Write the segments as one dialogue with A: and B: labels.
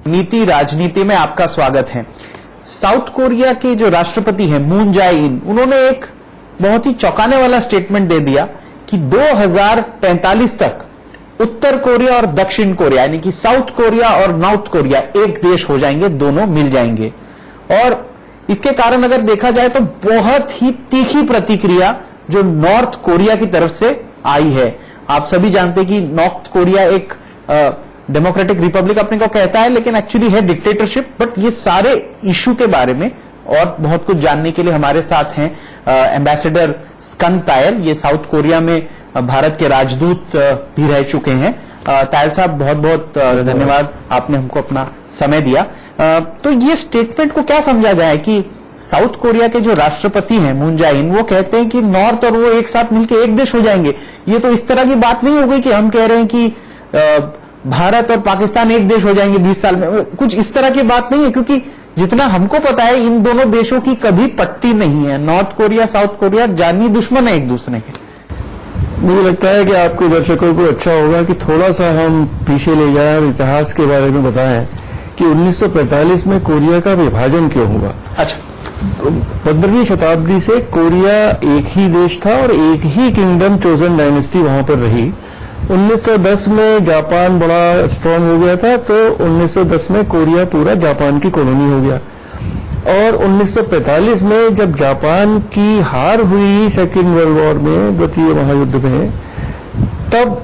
A: नीति राजनीति में आपका स्वागत है। साउथ कोरिया के जो राष्ट्रपति हैं मून जाए इन, उन्होंने एक बहुत ही चौंकाने वाला स्टेटमेंट दे दिया कि 2045 तक उत्तर कोरिया और दक्षिण कोरिया यानी कि साउथ कोरिया और नॉर्थ कोरिया एक देश हो जाएंगे, दोनों मिल जाएंगे। और इसके कारण अगर देखा जाए तो बहुत ही तीखी प्रतिक्रिया जो नॉर्थ कोरिया की तरफ से आई है। आप सभी जानते हैं कि नॉर्थ कोरिया एक डेमोक्रेटिक रिपब्लिक अपने को कहता है, लेकिन एक्चुअली है डिक्टेटरशिप। बट ये सारे इश्यू के बारे में और बहुत कुछ जानने के लिए हमारे साथ हैं एम्बेसडर स्कंद तायल, ये साउथ कोरिया में भारत के राजदूत भी रह चुके हैं। तायल साहब, बहुत बहुत धन्यवाद, आपने हमको अपना समय दिया। तो ये स्टेटमेंट को क्या समझा जाए कि साउथ कोरिया के जो राष्ट्रपति हैं मून जाए इन, वो कहते हैं कि नॉर्थ और वो एक साथ मिलकर एक देश हो जाएंगे। ये तो इस तरह की बात नहीं हो गई कि हम कह रहे हैं कि भारत और पाकिस्तान एक देश हो जाएंगे 20 साल में। कुछ इस तरह की बात नहीं है, क्योंकि जितना हमको पता है इन दोनों देशों की कभी पटती नहीं है। नॉर्थ कोरिया साउथ कोरिया जानी दुश्मन है एक दूसरे के।
B: मुझे लगता है कि आपके दर्शकों को अच्छा होगा कि थोड़ा सा हम पीछे ले जाएं और इतिहास के बारे में बताएं कि 1945 में कोरिया का विभाजन क्यों हुआ।
A: अच्छा,
B: 15वीं शताब्दी से कोरिया एक ही देश था और एक ही किंगडम चोजन डायनेस्टी वहां पर रही। 1910 में जापान बड़ा स्ट्रांग हो गया था, तो 1910 में कोरिया पूरा जापान की कॉलोनी हो गया। और 1945 में जब जापान की हार हुई सेकेंड वर्ल्ड वॉर में, द्वितीय महायुद्ध में, तब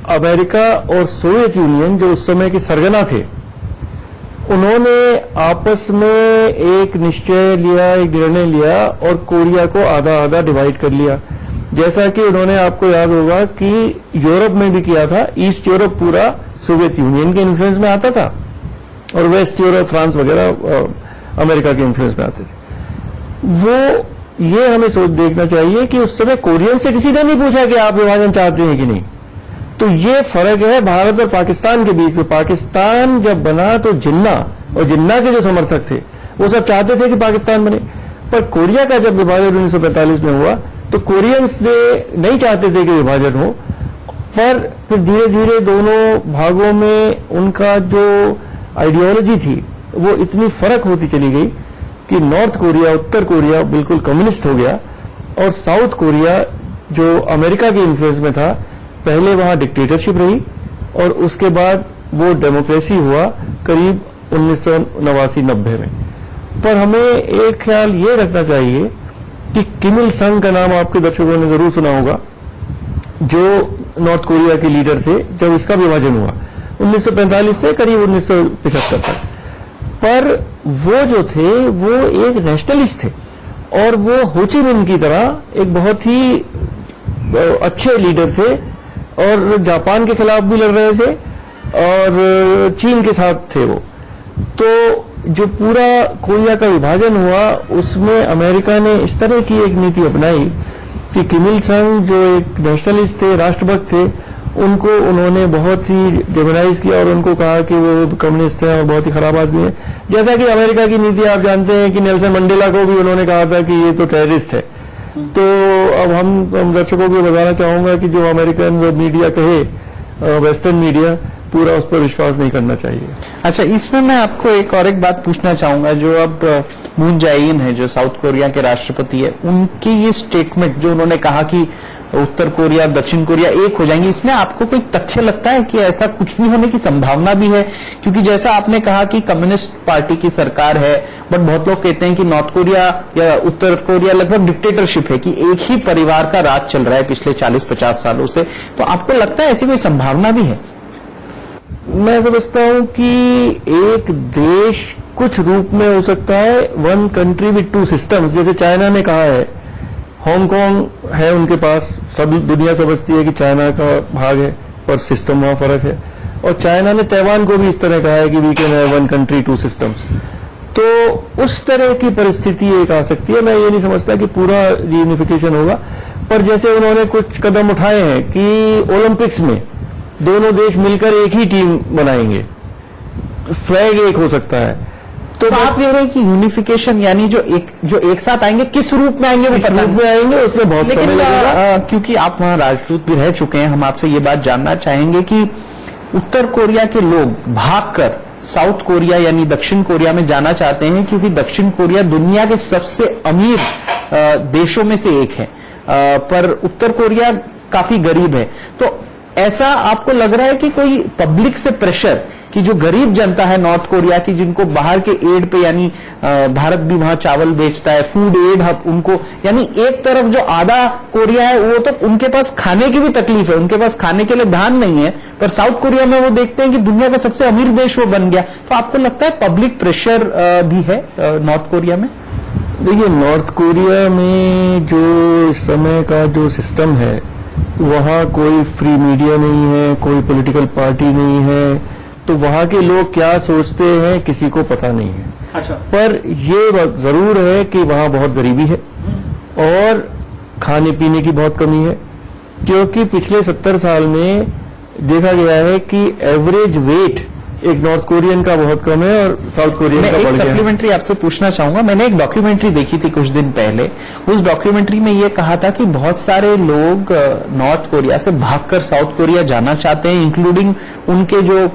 B: अमेरिका और सोवियत यूनियन जो उस समय के सरगना थे, उन्होंने आपस में एक निश्चय लिया, एक निर्णय लिया और कोरिया को आधा आधा डिवाइड कर लिया। जैसा कि उन्होंने, आपको याद होगा कि यूरोप में भी किया था। ईस्ट यूरोप पूरा सोवियत यूनियन के इन्फ्लुएंस में आता था और वेस्ट यूरोप, फ्रांस वगैरह अमेरिका के इन्फ्लुएंस में आते थे। वो ये हमें सोच देखना चाहिए कि उस समय कोरियन से किसी ने नहीं पूछा कि आप विभाजन चाहते हैं कि नहीं। तो ये फर्क है भारत और पाकिस्तान के बीच में। पाकिस्तान जब बना तो जिन्ना और जिन्ना के जो समर्थक थे वो सब चाहते थे कि पाकिस्तान बने, पर कोरिया का जब विभाजन 1945 में हुआ तो कोरियंस ने नहीं चाहते थे कि विभाजन हो। पर फिर धीरे धीरे दोनों भागों में उनका जो आइडियोलॉजी थी वो इतनी फर्क होती चली गई कि नॉर्थ कोरिया, उत्तर कोरिया बिल्कुल कम्युनिस्ट हो गया और साउथ कोरिया जो अमेरिका के इन्फ्लुएंस में था, पहले वहां डिक्टेटरशिप रही और उसके बाद वो डेमोक्रेसी हुआ करीब 1989-90 में। पर हमें एक ख्याल ये रखना चाहिए कि किम इल संग का नाम आपके दर्शकों ने जरूर सुना होगा, जो नॉर्थ कोरिया के लीडर थे जब इसका विभाजन हुआ 1945 से करीब 1975 तक। पर वो जो थे वो एक नेशनलिस्ट थे और वो हो ची मिन की तरह एक बहुत ही अच्छे लीडर थे और जापान के खिलाफ भी लड़ रहे थे और चीन के साथ थे वो। तो जो पूरा कोरिया का विभाजन हुआ उसमें अमेरिका ने इस तरह की एक नीति अपनाई कि किम इल संग जो एक नेशनलिस्ट थे, राष्ट्रभक्त थे, उनको उन्होंने बहुत ही डिमोनाइज किया और उनको कहा कि वो कम्युनिस्ट हैं और बहुत ही खराब आदमी है। जैसा कि अमेरिका की नीति आप जानते हैं कि नेल्सन मंडेला को भी उन्होंने कहा था कि ये तो टेररिस्ट है। तो अब हम दर्शकों को बताना चाहूंगा कि जो अमेरिकन मीडिया कहे, वेस्टर्न मीडिया, पूरा उस पर विश्वास नहीं करना चाहिए।
A: अच्छा, इसमें मैं आपको एक और बात पूछना चाहूंगा। जो अब मून जाए इन है, जो साउथ कोरिया के राष्ट्रपति है, उनकी ये स्टेटमेंट जो उन्होंने कहा कि उत्तर कोरिया दक्षिण कोरिया एक हो जाएंगे, इसमें आपको कोई तथ्य लगता है कि ऐसा कुछ भी होने की संभावना भी है? क्योंकि जैसा आपने कहा कि कम्युनिस्ट पार्टी की सरकार है, बट बहुत लोग कहते हैं कि नॉर्थ कोरिया या उत्तर कोरिया लगभग डिक्टेटरशिप है, कि एक ही परिवार का राज चल रहा है पिछले 40-50 सालों से। तो आपको लगता है ऐसी कोई संभावना भी है?
B: मैं समझता हूं कि एक देश कुछ रूप में हो सकता है, one country with two systems, जैसे चाइना ने कहा है। हांगकांग है उनके पास, सब दुनिया समझती है कि चाइना का भाग है, पर सिस्टम वहां फर्क है। और चाइना ने ताइवान को भी इस तरह कहा है कि we can have one country two systems. तो उस तरह की परिस्थिति एक आ सकती है। मैं ये नहीं समझता कि पूरा रीयूनिफिकेशन होगा, पर जैसे उन्होंने कुछ कदम उठाए हैं कि ओलंपिक्स में दोनों देश मिलकर एक ही टीम बनाएंगे, फ्लैग एक हो सकता है।
A: तो आप कह रहे हैं कि यूनिफिकेशन यानी जो एक साथ आएंगे, किस रूप में आएंगे, वो
B: किस रूप में आएंगे उसमें बहुत समय लगेगा।
A: क्योंकि आप वहां राजदूत भी रह चुके हैं, हम आपसे ये बात जानना चाहेंगे कि उत्तर कोरिया के लोग भागकर साउथ कोरिया यानी दक्षिण कोरिया में जाना चाहते हैं, क्योंकि दक्षिण कोरिया दुनिया के सबसे अमीर देशों में से एक है, पर उत्तर कोरिया काफी गरीब है। तो ऐसा आपको लग रहा है कि कोई पब्लिक से प्रेशर, कि जो गरीब जनता है नॉर्थ कोरिया की, जिनको बाहर के एड पे, यानी भारत भी वहां चावल बेचता है, फूड एड हब उनको, यानी एक तरफ जो आधा कोरिया है वो तो उनके पास खाने की भी तकलीफ है, उनके पास खाने के लिए धान नहीं है, पर साउथ कोरिया में वो देखते हैं कि दुनिया का सबसे अमीर देश वो बन गया। तो आपको लगता है पब्लिक प्रेशर भी है नॉर्थ कोरिया में?
B: देखिए, नॉर्थ कोरिया में जो इस समय का जो सिस्टम है, वहाँ कोई फ्री मीडिया नहीं है, कोई पॉलिटिकल पार्टी नहीं है, तो वहाँ के लोग क्या सोचते हैं किसी को पता नहीं है।
A: अच्छा।
B: पर ये बात जरूर है कि वहाँ बहुत गरीबी है और खाने पीने की बहुत कमी है, क्योंकि पिछले 70 साल में देखा गया है कि एवरेज वेट एक नॉर्थ कोरियन का बहुत कम है और साउथ कोरियन का बढ़ गया है।
A: मैं एक सप्लीमेंट्री आपसे पूछना चाहूंगा। मैंने एक डॉक्यूमेंट्री देखी थी कुछ दिन पहले। उस डॉक्यूमेंट्री में ये कहा था कि बहुत सारे लोग नॉर्थ कोरिया से भागकर साउथ कोरिया जाना चाहते हैं, इंक्लूडिंग उनके जो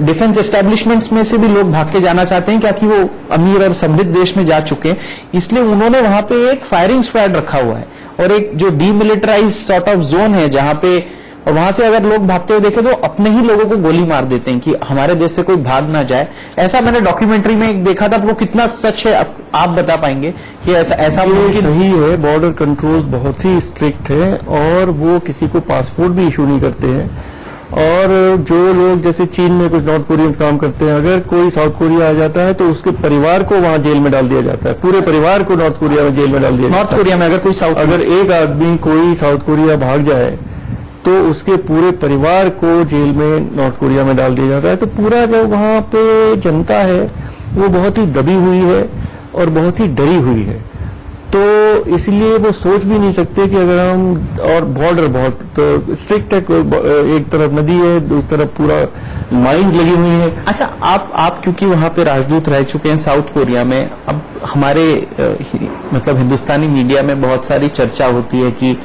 A: डिफेंस एस्टेब्लिशमेंट्स में से भी लोग भाग के जाना चाहते हैं, क्योंकि वो अमीर और समृद्ध देश में जा चुके हैं। इसलिए उन्होंने वहां पे एक फायरिंग स्क्वाड रखा हुआ है और एक जो डीमिलिटराइज सॉर्ट ऑफ जोन है, जहां पे, और वहां से अगर लोग भागते हुए देखे तो अपने ही लोगों को गोली मार देते हैं कि हमारे देश से कोई भाग ना जाए। ऐसा मैंने डॉक्यूमेंट्री में एक देखा था। वो कितना सच है आप बता पाएंगे कि ऐसा
B: ये सही है। बॉर्डर कंट्रोल बहुत ही स्ट्रिक्ट है और वो किसी को पासपोर्ट भी इशू नहीं करते हैं। और जो लोग जैसे चीन में कुछ नॉर्थ कोरियंस काम करते हैं, अगर कोई साउथ कोरिया आ जाता है तो उसके परिवार को वहां जेल में डाल दिया जाता है, पूरे परिवार को नॉर्थ कोरिया में जेल में डाल दिया जाता है।
A: नॉर्थ कोरिया में अगर
B: एक आदमी कोई साउथ कोरिया भाग जाए तो उसके पूरे परिवार को जेल में नॉर्थ कोरिया में डाल दिया जाता है। तो पूरा जो वहां पे जनता है वो बहुत ही दबी हुई है और बहुत ही डरी हुई है। तो इसलिए वो सोच भी नहीं सकते कि अगर हम, और बॉर्डर बहुत तो स्ट्रिक्ट है, एक तरफ नदी है, दूसरी तरफ पूरा माइंस लगी हुई है।
A: अच्छा, आप क्योंकि वहां पे राजदूत रह चुके हैं साउथ कोरिया में, अब हमारे मतलब हिंदुस्तानी मीडिया में बहुत सारी चर्चा होती है कि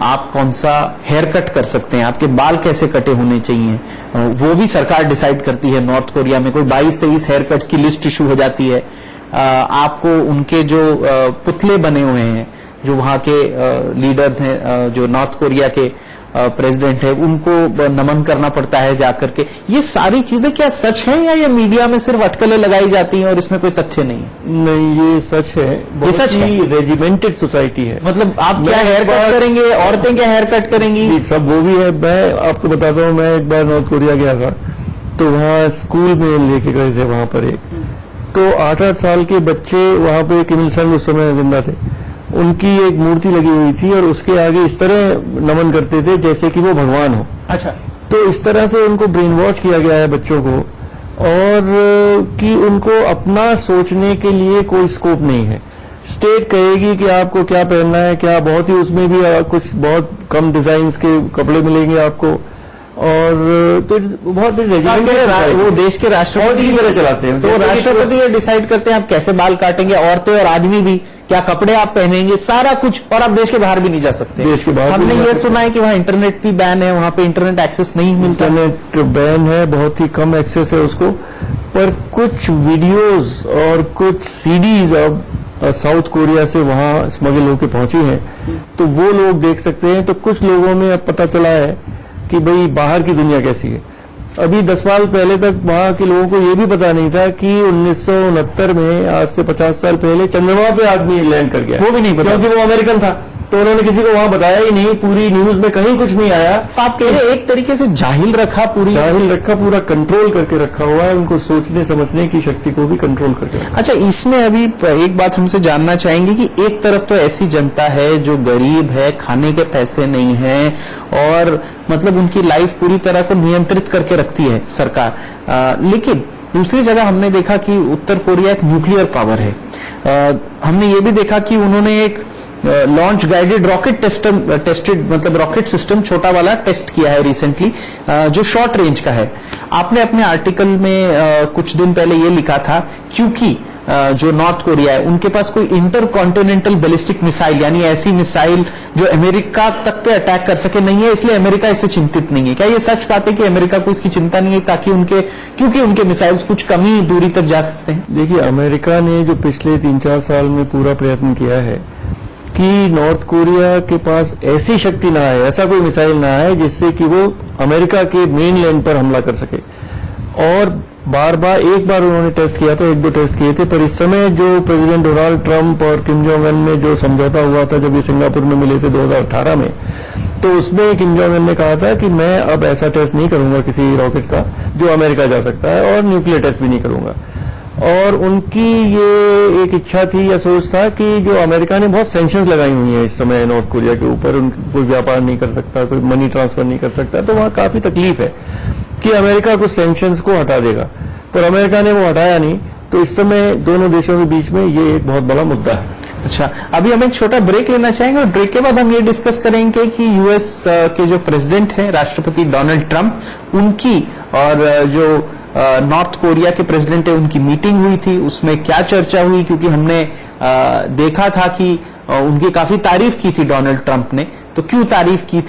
A: आप कौन सा हेयर कट कर सकते हैं, आपके बाल कैसे कटे होने चाहिए, वो भी सरकार डिसाइड करती है। नॉर्थ कोरिया में कोई 22-23 हेयर कट्स की लिस्ट इशू हो जाती है। आपको उनके जो पुतले बने हुए हैं, जो वहां के लीडर्स हैं, जो नॉर्थ कोरिया के प्रेसिडेंट है, उनको नमन करना पड़ता है जाकर के। ये सारी चीजें क्या सच हैं या ये मीडिया में सिर्फ अटकलें लगाई जाती हैं और इसमें कोई तथ्य नहीं है?
B: नहीं, ये सच है।
A: ये सच है।
B: रेजिमेंटेड सोसाइटी है।
A: मतलब आप क्या हेयर कट करेंगे, औरतें क्या हेयर कट करेंगी?
B: सब वो भी है। मैं आपको बताता हूँ, मैं एक बार नॉर्थ कोरिया गया था, तो वहाँ स्कूल में लेके गए थे, वहां पर एक तो 8-8 साल के बच्चे, वहां पे किम इल संग उस समय जिंदा थे, उनकी एक मूर्ति लगी हुई थी और उसके आगे इस तरह नमन करते थे जैसे कि वो भगवान हो।
A: अच्छा।
B: तो इस तरह से उनको ब्रेन वॉश किया गया है बच्चों को, और कि उनको अपना सोचने के लिए कोई स्कोप नहीं है। स्टेट कहेगी कि आपको क्या पहनना है, क्या, बहुत ही उसमें भी कुछ बहुत कम डिजाइन के कपड़े मिलेंगे आपको, और तो बहुत
A: वो देश के राष्ट्रपति
B: की तरह चलाते हैं।
A: तो राष्ट्रपति ये डिसाइड करते हैं आप कैसे बाल काटेंगे, औरतें और आदमी भी, क्या कपड़े आप पहनेंगे, सारा कुछ। और आप देश के बाहर भी नहीं जा सकते।
B: देश के बाहर
A: हमने ये सुना है कि वहाँ इंटरनेट भी बैन है, वहाँ पे इंटरनेट एक्सेस नहीं मिलता।
B: इंटरनेट बैन है, बहुत ही कम एक्सेस है उसको। पर कुछ वीडियोस और कुछ सीडीज अब साउथ कोरिया से वहां स्मगल होकर पहुंची हैं, तो वो लोग देख सकते हैं। तो कुछ लोगों में अब पता चला है कि भाई बाहर की दुनिया कैसी है। अभी 10 साल पहले तक वहां के लोगों को ये भी पता नहीं था कि 1969 में, आज से 50 साल पहले, चंद्रमा पे आदमी लैंड कर गया।
A: वो भी नहीं पता,
B: क्योंकि वो अमेरिकन था, तो उन्होंने किसी को वहां बताया ही नहीं। पूरी न्यूज में कहीं कुछ नहीं आया।
A: तो आप कह रहे एक तरीके से जाहिल रखा,
B: पूरा कंट्रोल करके रखा हुआ है। उनको सोचने समझने की शक्ति को भी कंट्रोल करके रखा।
A: अच्छा, इसमें अभी एक बात हमसे जानना चाहेंगे कि एक तरफ तो ऐसी जनता है जो गरीब है, खाने के पैसे नहीं है, और मतलब उनकी लाइफ पूरी तरह को नियंत्रित करके रखती है सरकार, लेकिन दूसरी जगह हमने देखा कि उत्तर कोरिया एक न्यूक्लियर पावर है। हमने ये भी देखा कि उन्होंने एक लॉन्च गाइडेड रॉकेट टेस्टेड मतलब रॉकेट सिस्टम छोटा वाला टेस्ट किया है रिसेंटली, जो शॉर्ट रेंज का है। आपने अपने आर्टिकल में कुछ दिन पहले ये लिखा था, क्योंकि जो नॉर्थ कोरिया है उनके पास कोई इंटर कॉन्टिनेंटल बैलिस्टिक मिसाइल यानी ऐसी मिसाइल जो अमेरिका तक पे अटैक कर सके नहीं है, इसलिए अमेरिका इससे चिंतित नहीं है। क्या ये सच बात है कि अमेरिका को इसकी चिंता नहीं है ताकि क्योंकि उनके मिसाइल्स कुछ कम ही दूरी तक जा सकते हैं?
B: देखिए, अमेरिका ने जो पिछले 3-4 साल में पूरा प्रयत्न किया है कि नॉर्थ कोरिया के पास ऐसी शक्ति ना आए, ऐसा कोई मिसाइल ना आए जिससे कि वो अमेरिका के मेन लैंड पर हमला कर सके। और बार बार, एक बार उन्होंने टेस्ट किया था, 1-2 टेस्ट किए थे, पर इस समय जो प्रेसिडेंट डोनाल्ड ट्रंप और किम जोंग उन में जो समझौता हुआ था जब ये सिंगापुर में मिले थे 2018 में, तो उसमें किम जोंग उन ने कहा था कि मैं अब ऐसा टेस्ट नहीं करूंगा किसी रॉकेट का जो अमेरिका जा सकता है, और न्यूक्लियर टेस्ट भी नहीं करूंगा। और उनकी ये एक इच्छा थी या सोच था कि जो अमेरिका ने बहुत सैंक्शंस लगाई हुई है इस समय नॉर्थ कोरिया के ऊपर, कोई व्यापार नहीं कर सकता, कोई मनी ट्रांसफर नहीं कर सकता, तो वहां काफी तकलीफ है कि अमेरिका कुछ सैंक्शंस को हटा देगा, पर अमेरिका ने वो हटाया नहीं। तो इस समय दोनों देशों के बीच में ये एक बहुत बड़ा मुद्दा है।
A: अच्छा, अभी हम एक छोटा ब्रेक लेना चाहेंगे और ब्रेक के बाद हम ये डिस्कस करेंगे कि यूएस के जो प्रेसिडेंट हैं राष्ट्रपति डोनाल्ड ट्रंप, उनकी और जो नॉर्थ कोरिया के प्रेसिडेंट है उनकी मीटिंग हुई थी, उसमें क्या चर्चा हुई, क्योंकि हमने देखा था कि उनकी काफी तारीफ की थी डोनाल्ड ट्रंप ने। तो क्यों तारीफ की थी